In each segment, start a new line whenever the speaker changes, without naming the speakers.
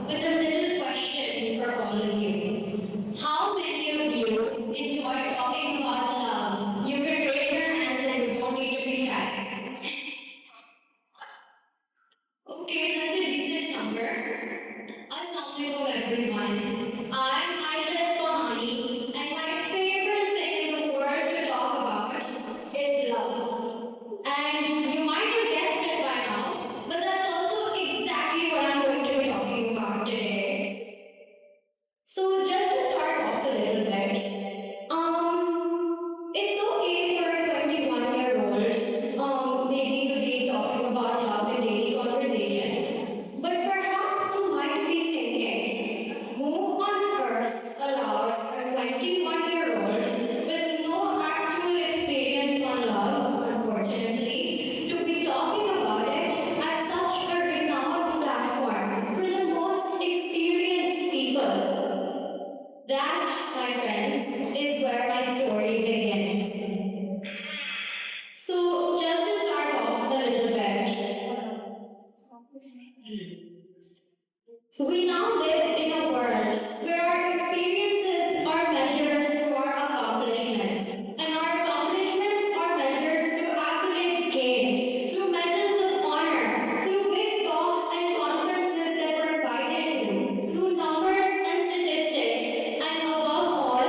with a little question for all of you. How many of you enjoy talking about love? You can raise your hands and you don't need to be shy. Okay, that's a decent number. Assalamualaikum everyone. I'm Aisha Eshbani, and my favorite thing in the world to talk about is love. And you might have guessed it by now, but that's also exactly what I'm going to be talking about today. So just to start off a little bit, it's okay for a 21-year-old, maybe to be talking about love in daily conversations. But perhaps you might be thinking, who on earth allowed a 21-year-old with no actual experience on love, unfortunately, to be talking about it at such a renowned platform for the most experienced people? That, my friends, is where my story begins. So, just to start off a little bit, we now live in a world where our experiences are measured through our accomplishments, and our accomplishments are measured through accolades gained, through medals of honor, through big talks and conferences that we're invited to, through numbers and statistics, and above all,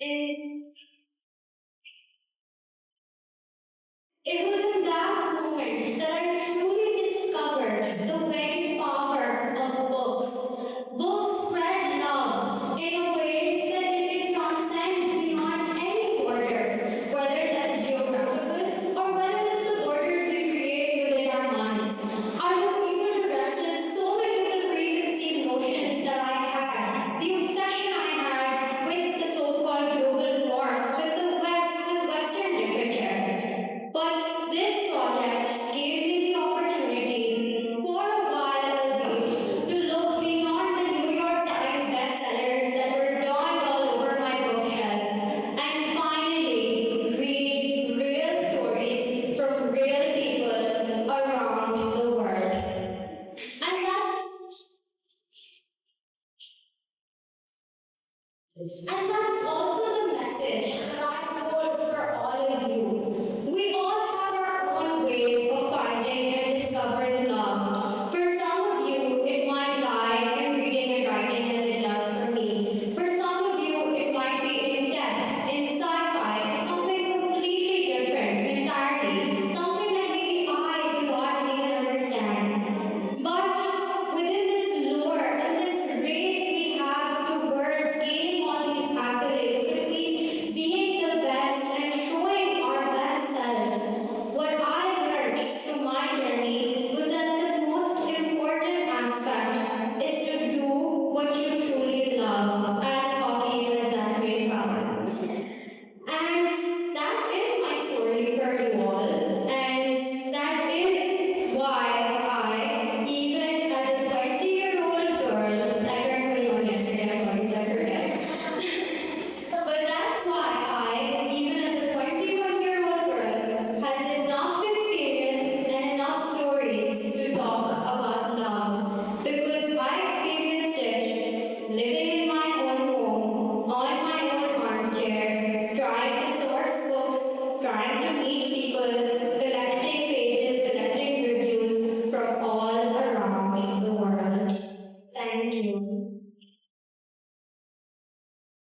It, it was in that moment that I truly discovered the very power of books. Books spread love in a way that they can transcend beyond any borders, whether that's geographical or whether it's the borders we create within our minds. I was able to wrestle so many of the preconceived notions that I had, the obsession I had with the so-called global north, with the West, with Western literature. But this project gave me the opportunity for a while albeit, to look beyond the New York Times bestsellers that were drawing all over my bookshelf and finally read real stories from real people around the world. And that's also the message that I hold for all of you. We all have our own ways of finding and discovering love.